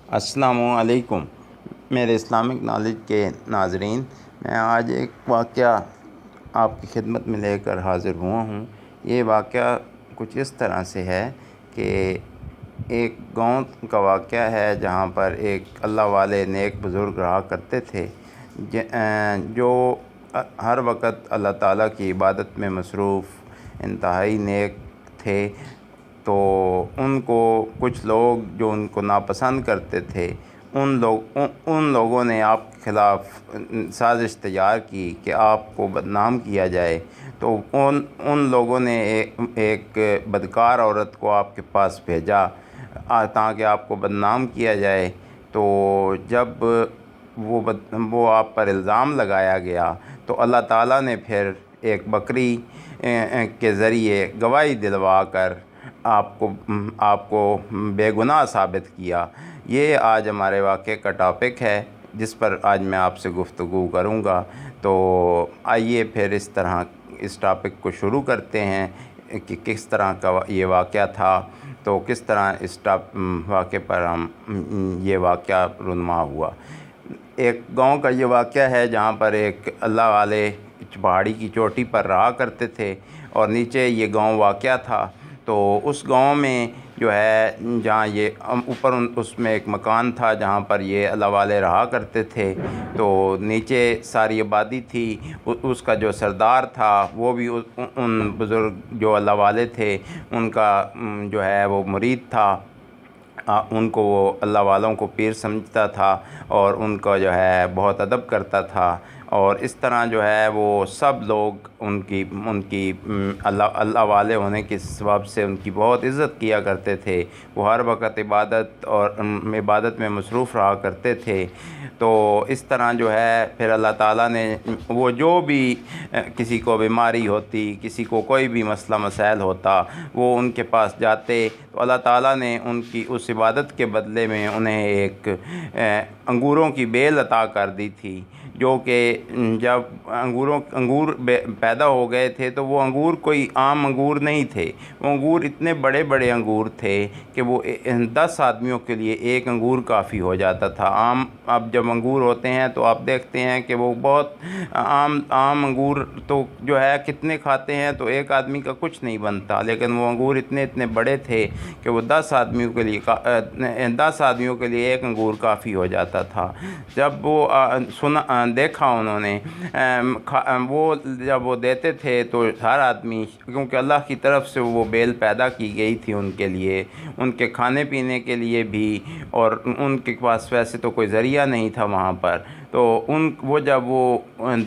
السلام علیکم میرے اسلامک نالج کے ناظرین، میں آج ایک واقعہ آپ کی خدمت میں لے کر حاضر ہوا ہوں۔ یہ واقعہ کچھ اس طرح سے ہے کہ ایک گاؤں کا واقعہ ہے جہاں پر ایک اللہ والے نیک بزرگ رہا کرتے تھے، جو ہر وقت اللہ تعالیٰ کی عبادت میں مصروف انتہائی نیک تھے۔ تو ان کو کچھ لوگ جو ان کو ناپسند کرتے تھے، ان لوگوں نے آپ کے خلاف سازش تیار کی کہ آپ کو بدنام کیا جائے۔ تو ان لوگوں نے ایک بدکار عورت کو آپ کے پاس بھیجا تاکہ آپ کو بدنام کیا جائے۔ تو جب وہ آپ پر الزام لگایا گیا تو اللہ تعالیٰ نے پھر ایک بکری کے ذریعے گواہی دلوا کر آپ کو بے گناہ ثابت کیا۔ یہ آج ہمارے واقعے کا ٹاپک ہے جس پر آج میں آپ سے گفتگو کروں گا۔ تو آئیے پھر اس ٹاپک کو شروع کرتے ہیں کہ کس طرح کا یہ واقعہ تھا، تو کس طرح اس واقعے پر یہ واقعہ رونما ہوا۔ ایک گاؤں کا یہ واقعہ ہے جہاں پر ایک اللہ والے پہاڑی کی چوٹی پر رہا کرتے تھے اور نیچے یہ گاؤں واقع تھا۔ تو اس گاؤں میں جو ہے جہاں یہ اوپر اس میں ایک مکان تھا جہاں پر یہ اللہ والے رہا کرتے تھے، تو نیچے ساری آبادی تھی۔ اس کا جو سردار تھا وہ بھی ان بزرگ جو اللہ والے تھے ان کا جو ہے وہ مرید تھا۔ ان کو وہ اللہ والوں کو پیر سمجھتا تھا اور ان کا جو ہے بہت ادب کرتا تھا، اور اس طرح جو ہے وہ سب لوگ ان کی اللہ والے ہونے کے سبب سے ان کی بہت عزت کیا کرتے تھے۔ وہ ہر وقت عبادت میں مصروف رہا کرتے تھے۔ تو اس طرح جو ہے پھر اللہ تعالیٰ نے وہ جو بھی کسی کو بیماری ہوتی، کسی کو کوئی بھی مسئلہ مسائل ہوتا، وہ ان کے پاس جاتے تو اللہ تعالیٰ نے ان کی اس عبادت کے بدلے میں انہیں ایک انگوروں کی بیل عطا کر دی تھی، جو کہ جب انگور پیدا ہو گئے تھے تو وہ انگور کوئی عام انگور نہیں تھے۔ وہ انگور اتنے بڑے بڑے انگور تھے کہ وہ 10 آدمیوں کے لیے ایک انگور کافی ہو جاتا تھا۔ اب جب انگور ہوتے ہیں تو آپ دیکھتے ہیں کہ وہ بہت عام انگور تو جو ہے کتنے کھاتے ہیں تو ایک آدمی کا کچھ نہیں بنتا، لیکن وہ انگور اتنے بڑے تھے کہ وہ 10 آدمیوں کے لیے ایک انگور کافی ہو جاتا تھا۔ جب وہ دیکھا انہوں نے، جب وہ دیتے تھے تو ہر آدمی، کیونکہ اللہ کی طرف سے وہ بیل پیدا کی گئی تھی ان کے لیے، ان کے کھانے پینے کے لیے بھی، اور ان کے پاس ویسے تو کوئی ذریعہ نہیں تھا وہاں پر، تو جب وہ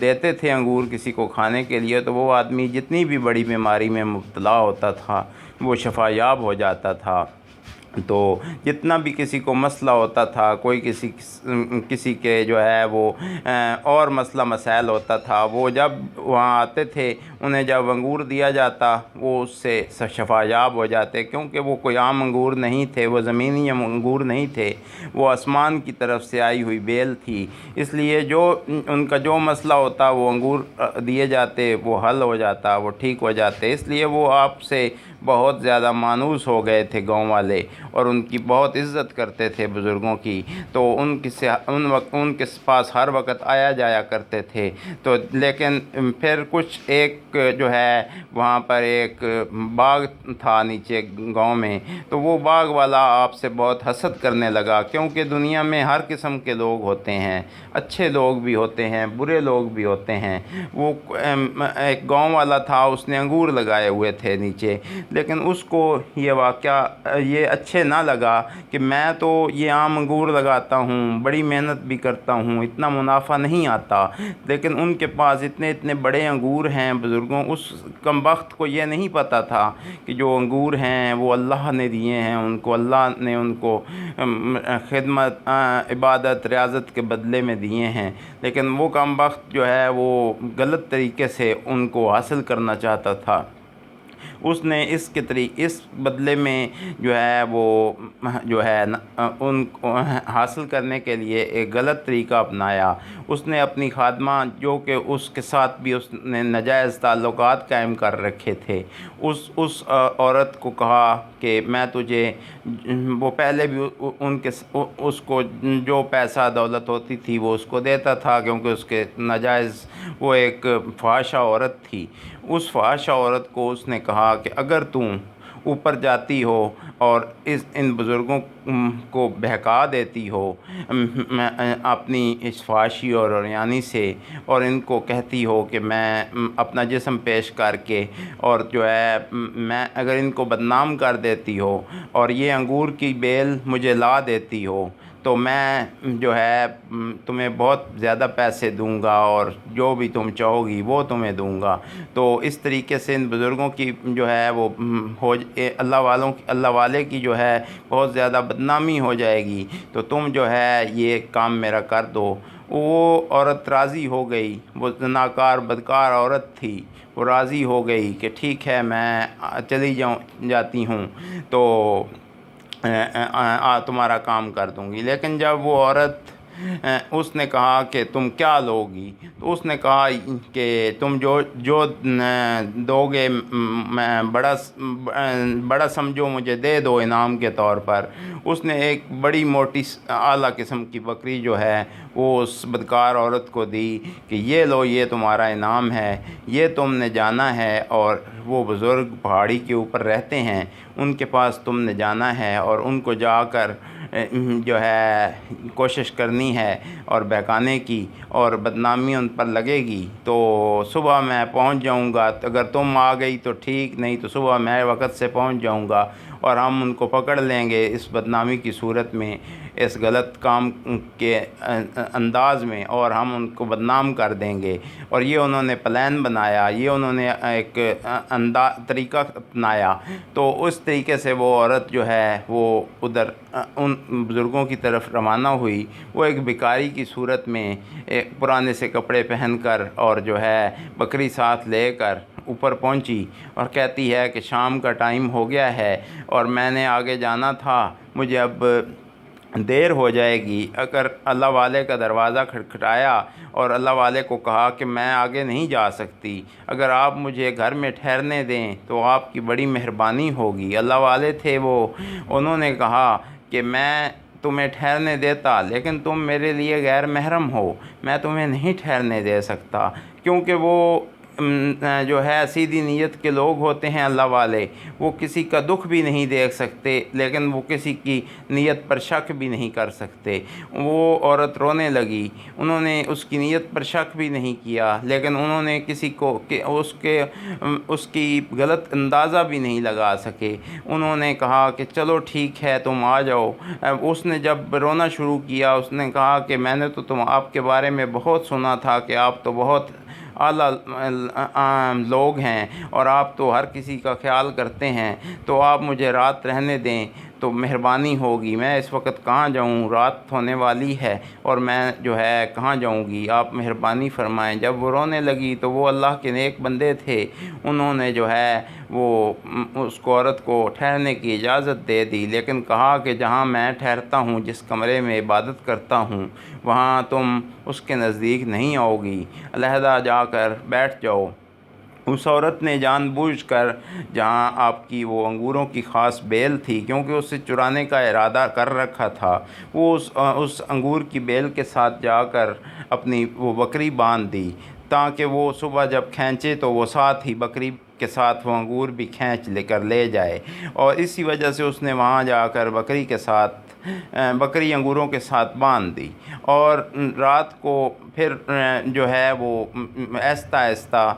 دیتے تھے انگور کسی کو کھانے کے لیے تو وہ آدمی جتنی بھی بڑی بیماری میں مبتلا ہوتا تھا وہ شفا یاب ہو جاتا تھا۔ تو جتنا بھی کسی کو مسئلہ ہوتا تھا، کوئی کسی کے جو ہے وہ اور مسئلہ مسائل ہوتا تھا، وہ جب وہاں آتے تھے انہیں جب انگور دیا جاتا وہ اس سے شفا یاب ہو جاتے، کیونکہ وہ کوئی عام انگور نہیں تھے، وہ زمینی انگور نہیں تھے، وہ آسمان کی طرف سے آئی ہوئی بیل تھی۔ اس لیے جو ان کا جو مسئلہ ہوتا وہ انگور دیے جاتے، وہ حل ہو جاتا، وہ ٹھیک ہو جاتے۔ اس لیے وہ آپ سے بہت زیادہ مانوس ہو گئے تھے گاؤں والے، اور ان کی بہت عزت کرتے تھے بزرگوں کی، تو ان کے پاس ہر وقت آیا جایا کرتے تھے۔ تو لیکن پھر ایک جو ہے وہاں پر ایک باغ تھا نیچے گاؤں میں، تو وہ باغ والا آپ سے بہت حسد کرنے لگا، کیونکہ دنیا میں ہر قسم کے لوگ ہوتے ہیں، اچھے لوگ بھی ہوتے ہیں، برے لوگ بھی ہوتے ہیں۔ وہ ایک گاؤں والا تھا، اس نے انگور لگائے ہوئے تھے نیچے، لیکن اس کو یہ واقعہ یہ اچھے نہ لگا کہ میں تو یہ عام انگور لگاتا ہوں، بڑی محنت بھی کرتا ہوں، اتنا منافع نہیں آتا، لیکن ان کے پاس اتنے بڑے انگور ہیں بزرگوں۔ اس کم بخت کو یہ نہیں پتہ تھا کہ جو انگور ہیں وہ اللہ نے دیے ہیں ان کو، اللہ نے ان کو خدمت، عبادت، ریاضت کے بدلے میں دیے ہیں، لیکن وہ کم بخت جو ہے وہ غلط طریقے سے ان کو حاصل کرنا چاہتا تھا۔ اس نے اس بدلے میں جو ہے وہ جو ہے ان کو حاصل کرنے کے لیے ایک غلط طریقہ اپنایا۔ اس نے اپنی خادمہ جو کہ اس کے ساتھ بھی اس نے ناجائز تعلقات قائم کر رکھے تھے، اس عورت کو کہا کہ میں تجھے، وہ پہلے بھی اس کو جو پیسہ دولت ہوتی تھی وہ اس کو دیتا تھا، کیونکہ اس کے ناجائز وہ ایک فحاشہ عورت تھی۔ اس فحاشہ عورت کو اس نے کہا کہ اگر تم اوپر جاتی ہو اور ان بزرگوں کو بہکا دیتی ہو اپنی اس فحاشی اور عریانی سے، اور ان کو کہتی ہو کہ میں اپنا جسم پیش کر کے اور جو ہے میں اگر ان کو بدنام کر دیتی ہو اور یہ انگور کی بیل مجھے لا دیتی ہو تو میں جو ہے تمہیں بہت زیادہ پیسے دوں گا اور جو بھی تم چاہو گی وہ تمہیں دوں گا۔ تو اس طریقے سے ان بزرگوں کی جو ہے وہ اللہ والے کی جو ہے بہت زیادہ بدنامی ہو جائے گی، تو تم جو ہے یہ کام میرا کر دو۔ وہ عورت راضی ہو گئی، وہ زناکار بدکار عورت تھی، وہ راضی ہو گئی کہ ٹھیک ہے میں چلی جاتی ہوں تو تمہارا کام کر دوں گی۔ لیکن جب وہ عورت اس نے کہا کہ تم کیا لو گی، تو اس نے کہا کہ تم جو دو گے میں بڑا سمجھو مجھے دے دو انعام کے طور پر۔ اس نے ایک بڑی موٹی اعلیٰ قسم کی بکری جو ہے وہ اس بدکار عورت کو دی کہ یہ لو، یہ تمہارا انعام ہے، یہ تم نے جانا ہے اور وہ بزرگ پہاڑی کے اوپر رہتے ہیں، ان کے پاس تم نے جانا ہے اور ان کو جا کر جو ہے کوشش کرنی ہے اور بہکانے کی، اور بدنامی ان پر لگے گی۔ تو صبح میں پہنچ جاؤں گا، اگر تم آ گئی تو ٹھیک، نہیں تو صبح میں وقت سے پہنچ جاؤں گا اور ہم ان کو پکڑ لیں گے اس بدنامی کی صورت میں، اس غلط کام کے انداز میں، اور ہم ان کو بدنام کر دیں گے۔ اور یہ انہوں نے پلان بنایا، یہ انہوں نے ایک طریقہ اپنایا۔ تو اس طریقے سے وہ عورت جو ہے وہ ادھر ان بزرگوں کی طرف روانہ ہوئی۔ وہ ایک بھکاری کی صورت میں پرانے سے کپڑے پہن کر اور جو ہے بکری ساتھ لے کر اوپر پہنچی اور کہتی ہے کہ شام کا ٹائم ہو گیا ہے اور میں نے آگے جانا تھا، مجھے اب دیر ہو جائے گی۔ اگر اللہ والے کا دروازہ کھٹکھٹایا اور اللہ والے کو کہا کہ میں آگے نہیں جا سکتی، اگر آپ مجھے گھر میں ٹھہرنے دیں تو آپ کی بڑی مہربانی ہوگی۔ اللہ والے تھے وہ، انہوں نے کہا کہ میں تمہیں ٹھہرنے دیتا، لیکن تم میرے لیے غیر محرم ہو، میں تمہیں نہیں ٹھہرنے دے سکتا، کیونکہ وہ جو ہے سیدھی نیت کے لوگ ہوتے ہیں اللہ والے، وہ کسی کا دکھ بھی نہیں دیکھ سکتے لیکن وہ کسی کی نیت پر شک بھی نہیں کر سکتے۔ وہ عورت رونے لگی، انہوں نے اس کی نیت پر شک بھی نہیں کیا، لیکن انہوں نے کسی کو اس کی غلط اندازہ بھی نہیں لگا سکے۔ انہوں نے کہا کہ چلو ٹھیک ہے تم آ جاؤ۔ اس نے جب رونا شروع کیا، اس نے کہا کہ میں نے تو آپ کے بارے میں بہت سنا تھا کہ آپ تو بہت اعلیٰ لوگ ہیں اور آپ تو ہر کسی کا خیال کرتے ہیں، تو آپ مجھے رات رہنے دیں تو مہربانی ہوگی۔ میں اس وقت کہاں جاؤں، رات ہونے والی ہے اور میں جو ہے کہاں جاؤں گی، آپ مہربانی فرمائیں۔ جب وہ رونے لگی تو وہ اللہ کے نیک بندے تھے، انہوں نے جو ہے وہ اس عورت کو ٹھہرنے کی اجازت دے دی، لیکن کہا کہ جہاں میں ٹھہرتا ہوں، جس کمرے میں عبادت کرتا ہوں، وہاں تم اس کے نزدیک نہیں آؤ گی، علیحدہ جا کر بیٹھ جاؤ۔ اس عورت نے جان بوجھ کر جہاں آپ کی وہ انگوروں کی خاص بیل تھی، کیونکہ اسے چرانے کا ارادہ کر رکھا تھا، وہ اس انگور کی بیل کے ساتھ جا کر اپنی وہ بکری باندھ دی تاکہ وہ صبح جب کھینچے تو وہ ساتھ ہی بکری کے ساتھ وہ انگور بھی کھینچ لے جائے۔ اور اسی وجہ سے اس نے وہاں جا کر بکری انگوروں کے ساتھ باندھ دی، اور رات کو پھر جو ہے وہ آہستہ آہستہ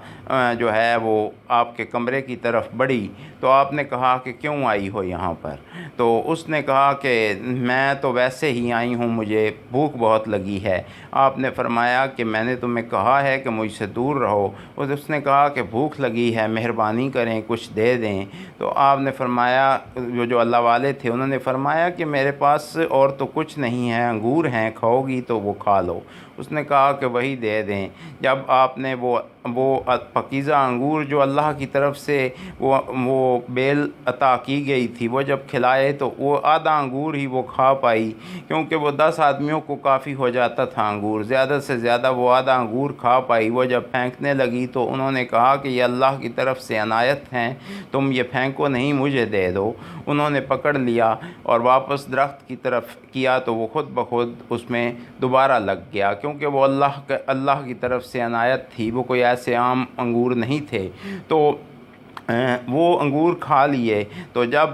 جو ہے وہ آپ کے کمرے کی طرف بڑھی۔ تو آپ نے کہا کہ کیوں آئی ہو یہاں پر؟ تو اس نے کہا کہ میں تو ویسے ہی آئی ہوں، مجھے بھوک بہت لگی ہے۔ آپ نے فرمایا کہ میں نے تمہیں کہا ہے کہ مجھ سے دور رہو۔ اس نے کہا کہ بھوک لگی ہے، مہربانی کریں کچھ دے دیں۔ تو آپ نے فرمایا، جو اللہ والے تھے انہوں نے فرمایا کہ میرے پاس اور تو کچھ نہیں ہے، انگور ہیں، کھاؤ گی تو وہ کھا لو۔ اس نے کہا کہ وہی دے دیں۔ جب آپ نے وہ پکیزہ انگور جو اللہ کی طرف سے وہ بیل عطا کی گئی تھی، وہ جب کھلائے تو وہ آدھا انگور ہی وہ کھا پائی، کیونکہ وہ 10 آدمیوں کو کافی ہو جاتا تھا انگور، زیادہ سے زیادہ وہ آدھا انگور کھا پائی۔ وہ جب پھینکنے لگی تو انہوں نے کہا کہ یہ اللہ کی طرف سے عنایت ہیں، تم یہ پھینکو نہیں، مجھے دے دو۔ انہوں نے پکڑ لیا اور واپس درخت کی طرف کیا تو وہ خود بخود اس میں دوبارہ لگ گیا، کیونکہ وہ اللہ کی طرف سے عنایت تھی، وہ کوئی ایسے عام انگور نہیں تھے۔ تو وہ انگور کھا لیے۔ تو جب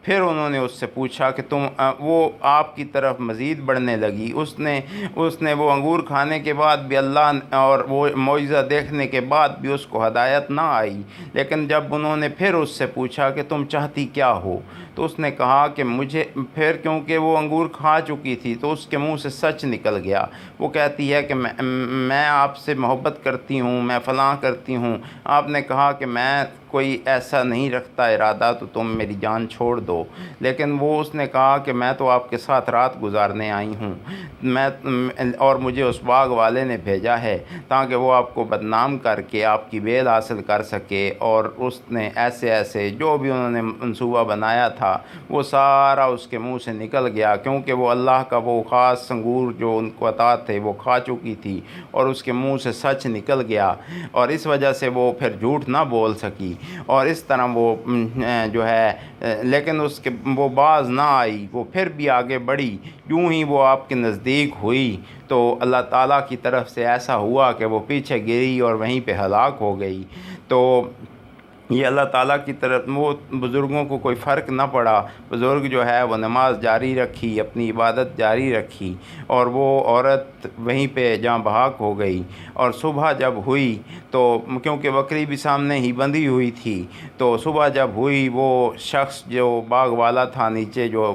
پھر انہوں نے اس سے پوچھا کہ وہ آپ کی طرف مزید بڑھنے لگی۔ اس نے وہ انگور کھانے کے بعد بھی اللہ اور وہ معجزہ دیکھنے کے بعد بھی اس کو ہدایت نہ آئی، لیکن جب انہوں نے پھر اس سے پوچھا کہ تم چاہتی کیا ہو، تو اس نے کہا کہ پھر کیونکہ وہ انگور کھا چکی تھی تو اس کے منہ سے سچ نکل گیا۔ وہ کہتی ہے کہ میں آپ سے محبت کرتی ہوں، میں فلاں کرتی ہوں، آپ نے کہا کہ میں کوئی ایسا نہیں رکھتا ارادہ تو تم میری جان چھوڑ دو، لیکن اس نے کہا کہ میں تو آپ کے ساتھ رات گزارنے آئی ہوں، اور مجھے اس باغ والے نے بھیجا ہے تاکہ وہ آپ کو بدنام کر کے آپ کی بیل حاصل کر سکے۔ اور اس نے ایسے جو بھی انہوں نے منصوبہ بنایا تھا وہ سارا اس کے منہ سے نکل گیا، کیونکہ وہ اللہ کا وہ خاص انگور جو ان کو عطا تھے وہ کھا چکی تھی اور اس کے منہ سے سچ نکل گیا، اور اس وجہ سے وہ پھر جھوٹ نہ بول سکی، اور اس طرح وہ جو ہے لیکن وہ باز نہ آئی، وہ پھر بھی آگے بڑھی۔ یوں ہی وہ آپ کے نزدیک ہوئی تو اللہ تعالیٰ کی طرف سے ایسا ہوا کہ وہ پیچھے گری اور وہیں پہ ہلاک ہو گئی۔ تو یہ اللہ تعالیٰ کی طرف وہ بزرگوں کو کوئی فرق نہ پڑا، بزرگ جو ہے وہ نماز جاری رکھی، اپنی عبادت جاری رکھی، اور وہ عورت وہیں پہ جاں بحق ہو گئی۔ اور صبح جب ہوئی تو کیونکہ بکری بھی سامنے ہی بندھی ہوئی تھی، تو صبح جب ہوئی وہ شخص جو باغ والا تھا نیچے جو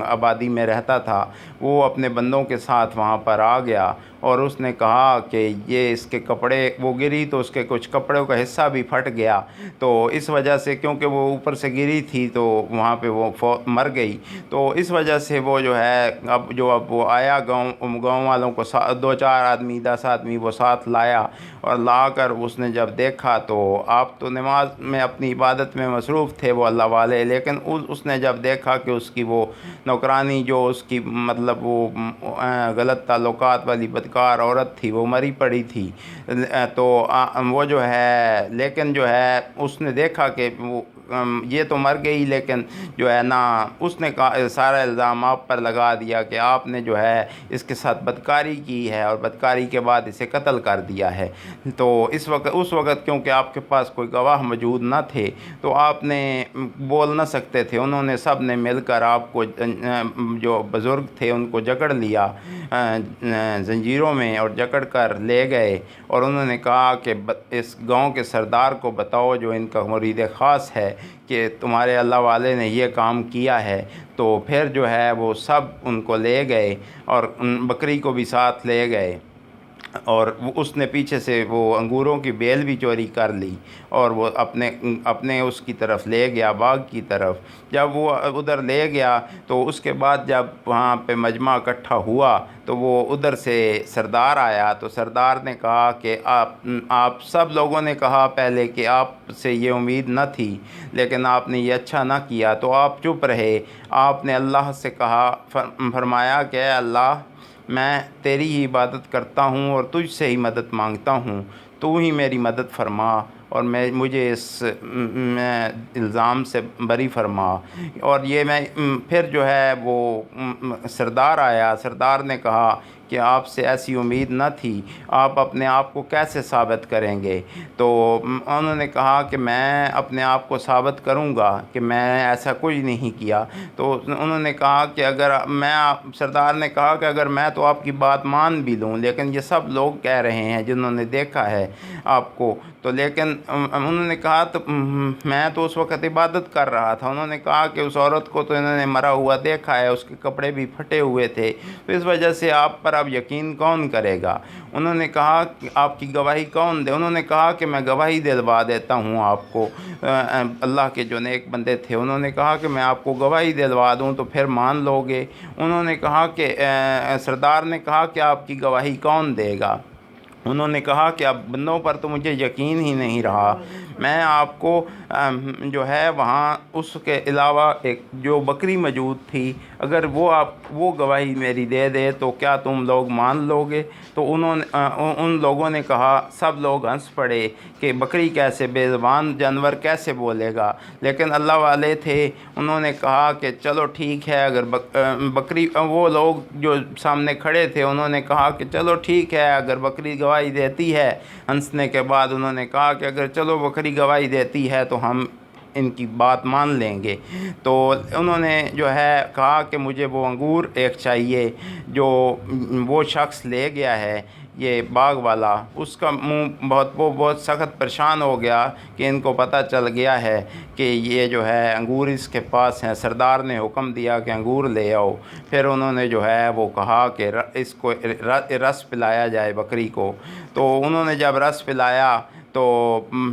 آبادی میں رہتا تھا، وہ اپنے بندوں کے ساتھ وہاں پر آ گیا، اور اس نے کہا کہ یہ اس کے کپڑے، وہ گری تو اس کے کچھ کپڑوں کا حصہ بھی پھٹ گیا، تو اس وجہ سے کیونکہ وہ اوپر سے گری تھی تو وہاں پہ وہ مر گئی، تو اس وجہ سے وہ جو ہے اب وہ آیا گاؤں والوں کو 2-4 آدمی 10 آدمی وہ ساتھ لایا، اور لا کر اس نے جب دیکھا تو آپ تو نماز میں اپنی عبادت میں مصروف تھے وہ اللہ والے، لیکن اس نے جب دیکھا کہ اس کی وہ نوکرانی جو اس کی مطلب وہ غلط تعلقات والی بدکار عورت تھی وہ مری پڑی تھی، تو وہ جو ہے لیکن جو ہے اس نے دیکھا کہ وہ یہ تو مر گئی، لیکن جو ہے نا اس نے سارا الزام آپ پر لگا دیا کہ آپ نے جو ہے اس کے ساتھ بدکاری کی ہے اور بدکاری کے بعد اسے قتل کر دیا ہے۔ تو اس وقت کیونکہ آپ کے پاس کوئی گواہ موجود نہ تھے تو آپ نے بول نہ سکتے تھے، انہوں نے سب نے مل کر آپ کو جو بزرگ تھے ان کو جکڑ لیا زنجیروں میں اور جکڑ کر لے گئے، اور انہوں نے کہا کہ اس گاؤں کے سردار کو بتاؤ جو ان کا مرید خاص ہے کہ تمہارے اللہ والے نے یہ کام کیا ہے۔ تو پھر جو ہے وہ سب ان کو لے گئے اور بکری کو بھی ساتھ لے گئے، اور اس نے پیچھے سے وہ انگوروں کی بیل بھی چوری کر لی، اور وہ اپنے اس کی طرف لے گیا باغ کی طرف۔ جب وہ ادھر لے گیا تو اس کے بعد جب وہاں پہ مجمع اکٹھا ہوا تو وہ ادھر سے سردار آیا، تو سردار نے کہا کہ آپ سب لوگوں نے کہا پہلے کہ آپ سے یہ امید نہ تھی، لیکن آپ نے یہ اچھا نہ کیا تو آپ چپ رہے۔ آپ نے اللہ سے کہا، فرمایا کہ اے اللہ، میں تیری ہی عبادت کرتا ہوں اور تجھ سے ہی مدد مانگتا ہوں، تو ہی میری مدد فرما اور مجھے اس الزام سے بری فرما۔ اور یہ میں پھر جو ہے وہ سردار آیا، سردار نے کہا کہ آپ سے ایسی امید نہ تھی، آپ اپنے آپ کو کیسے ثابت کریں گے؟ تو انہوں نے کہا کہ میں اپنے آپ کو ثابت کروں گا کہ میں ایسا کچھ نہیں کیا۔ تو انہوں نے کہا کہ سردار نے کہا کہ اگر میں تو آپ کی بات مان بھی لوں، لیکن یہ سب لوگ کہہ رہے ہیں جنہوں نے دیکھا ہے آپ کو، تو لیکن انہوں نے کہا تو میں تو اس وقت عبادت کر رہا تھا۔ انہوں نے کہا کہ اس عورت کو تو انہوں نے مرا ہوا دیکھا ہے، اس کے کپڑے بھی پھٹے ہوئے تھے، تو اس وجہ سے آپ پر اب یقین کون کرے گا؟ انہوں نے کہا کہ آپ کی گواہی کون دے؟ انہوں نے کہا کہ میں گواہی دلوا دیتا ہوں آپ کو۔ اللہ کے جو نیک بندے تھے انہوں نے کہا کہ میں آپ کو گواہی دلوا دوں تو پھر مان لو گے؟ انہوں نے کہا کہ سردار نے کہا کہ آپ کی گواہی کون دے گا؟ انہوں نے کہا کہ اب بندوں پر تو مجھے یقین ہی نہیں رہا، میں آپ کو جو ہے وہاں اس کے علاوہ ایک جو بکری موجود تھی، اگر وہ گواہی میری دے دے تو کیا تم لوگ مان لو گے؟ تو ان لوگوں نے کہا، سب لوگ ہنس پڑے کہ بکری کیسے، بے زبان جانور کیسے بولے گا؟ لیکن اللہ والے تھے، انہوں نے کہا کہ چلو ٹھیک ہے، اگر بکری، وہ لوگ جو سامنے کھڑے تھے انہوں نے کہا کہ چلو ٹھیک ہے اگر بکری گواہی دیتی ہے۔ ہنسنے کے بعد انہوں نے کہا کہ اگر چلو بکری گواہی دیتی ہے تو ہم ان کی بات مان لیں گے۔ تو انہوں نے جو ہے کہا کہ مجھے وہ انگور ایک چاہیے جو وہ شخص لے گیا ہے، یہ باغ والا، اس کا منہ بہت سخت پریشان ہو گیا کہ ان کو پتہ چل گیا ہے کہ یہ جو ہے انگور اس کے پاس ہیں، سردار نے حکم دیا کہ انگور لے آؤ۔ پھر انہوں نے جو ہے وہ کہا کہ اس کو رس پلایا جائے بکری کو۔ تو انہوں نے جب رس پلایا تو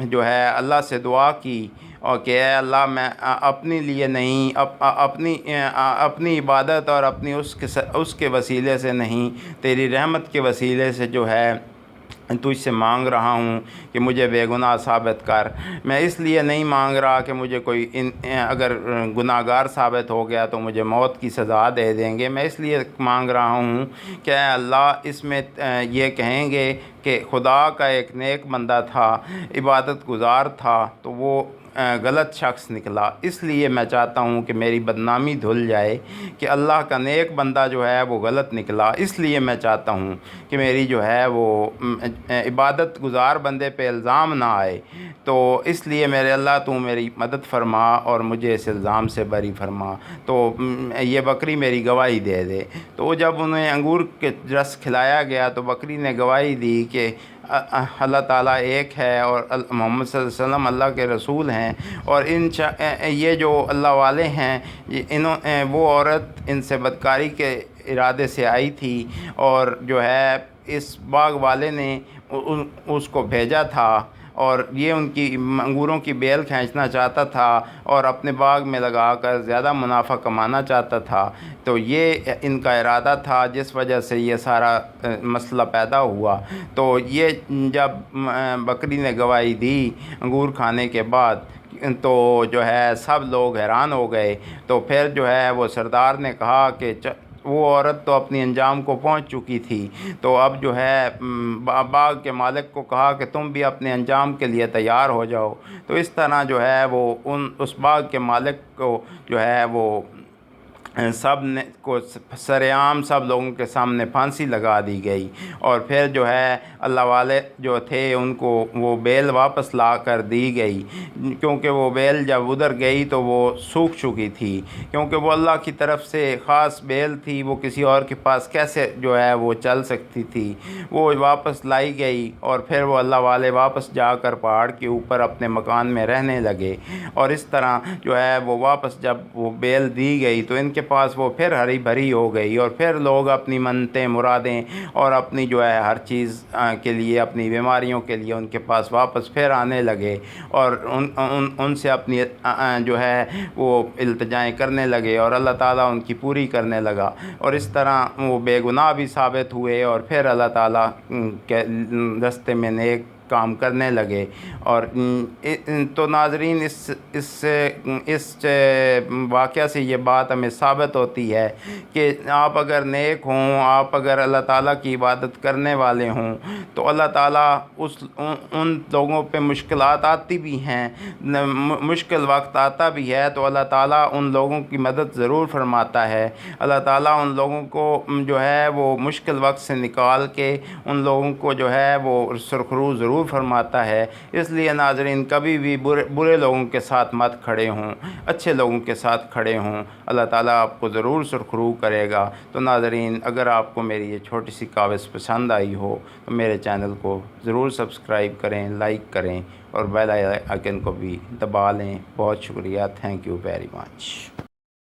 جو ہے اللہ سے دعا کی اور کہ اے اللہ، میں اپنے لیے نہیں، اپنی عبادت اور اپنی اس کے وسیلے سے نہیں، تیری رحمت کے وسیلے سے جو ہے تجھ سے مانگ رہا ہوں کہ مجھے بے گناہ ثابت کر۔ میں اس لیے نہیں مانگ رہا کہ مجھے کوئی اگر گناہ گار ثابت ہو گیا تو مجھے موت کی سزا دے دیں گے، میں اس لیے مانگ رہا ہوں کہ اے اللہ، اس میں یہ کہیں گے کہ خدا کا ایک نیک بندہ تھا، عبادت گزار تھا، تو وہ غلط شخص نکلا، اس لیے میں چاہتا ہوں کہ میری بدنامی دھل جائے کہ اللہ کا نیک بندہ جو ہے وہ غلط نکلا، اس لیے میں چاہتا ہوں کہ میری جو ہے وہ عبادت گزار بندے پہ الزام نہ آئے۔ تو اس لیے میرے اللہ تو میری مدد فرما اور مجھے اس الزام سے بری فرما، تو یہ بکری میری گواہی دے دے۔ تو جب انہیں انگور کے رس کھلایا گیا تو بکری نے گواہی دی کہ اللہ تعالیٰ ایک ہے اور محمد صلی اللہ علیہ وسلم اللہ کے رسول ہیں، اور یہ جو اللہ والے ہیں، وہ عورت ان سے بدکاری کے ارادے سے آئی تھی اور جو ہے اس باغ والے نے اس کو بھیجا تھا، اور یہ ان کی انگوروں کی بیل کھینچنا چاہتا تھا اور اپنے باغ میں لگا کر زیادہ منافع کمانا چاہتا تھا۔ تو یہ ان کا ارادہ تھا جس وجہ سے یہ سارا مسئلہ پیدا ہوا۔ تو یہ جب بکری نے گواہی دی انگور کھانے کے بعد تو جو ہے سب لوگ حیران ہو گئے۔ تو پھر جو ہے وہ سردار نے کہا کہ وہ عورت تو اپنی انجام کو پہنچ چکی تھی، تو اب جو ہے باغ کے مالک کو کہا کہ تم بھی اپنے انجام کے لیے تیار ہو جاؤ۔ تو اس طرح جو ہے وہ اس باغ کے مالک کو جو ہے وہ سب نے کو سر عام سب لوگوں کے سامنے پھانسی لگا دی گئی، اور پھر جو ہے اللہ والے جو تھے ان کو وہ بیل واپس لا کر دی گئی، کیونکہ وہ بیل جب ادھر گئی تو وہ سوکھ چکی تھی، کیونکہ وہ اللہ کی طرف سے خاص بیل تھی، وہ کسی اور کے پاس کیسے جو ہے وہ چل سکتی تھی۔ وہ واپس لائی گئی اور پھر وہ اللہ والے واپس جا کر پہاڑ کے اوپر اپنے مکان میں رہنے لگے، اور اس طرح جو ہے وہ واپس جب وہ بیل دی گئی تو ان کے پاس وہ پھر ہری بھری ہو گئی، اور پھر لوگ اپنی منتیں، مرادیں اور اپنی جو ہے ہر چیز کے لیے، اپنی بیماریوں کے لیے ان کے پاس واپس پھر آنے لگے، اور ان سے اپنی جو ہے وہ التجائیں کرنے لگے، اور اللہ تعالیٰ ان کی پوری کرنے لگا، اور اس طرح وہ بے گناہ بھی ثابت ہوئے اور پھر اللہ تعالیٰ کے راستے میں نیک کام کرنے لگے۔ اور تو ناظرین، اس واقعہ سے یہ بات ہمیں ثابت ہوتی ہے کہ آپ اگر نیک ہوں، آپ اگر اللہ تعالیٰ کی عبادت کرنے والے ہوں تو اللہ تعالیٰ ان لوگوں پہ مشکلات آتی بھی ہیں، مشکل وقت آتا بھی ہے تو اللہ تعالیٰ ان لوگوں کی مدد ضرور فرماتا ہے۔ اللہ تعالیٰ ان لوگوں کو جو ہے وہ مشکل وقت سے نکال کے ان لوگوں کو جو ہے وہ سرخرو ضرور فرماتا ہے۔ اس لیے ناظرین، کبھی بھی برے لوگوں کے ساتھ مت کھڑے ہوں، اچھے لوگوں کے ساتھ کھڑے ہوں، اللہ تعالیٰ آپ کو ضرور سرخرو کرے گا۔ تو ناظرین، اگر آپ کو میری یہ چھوٹی سی کاوش پسند آئی ہو تو میرے چینل کو ضرور سبسکرائب کریں، لائک کریں اور بیل آئیکن کو بھی دبا لیں۔ بہت شکریہ، تھینک یو ویری مچ۔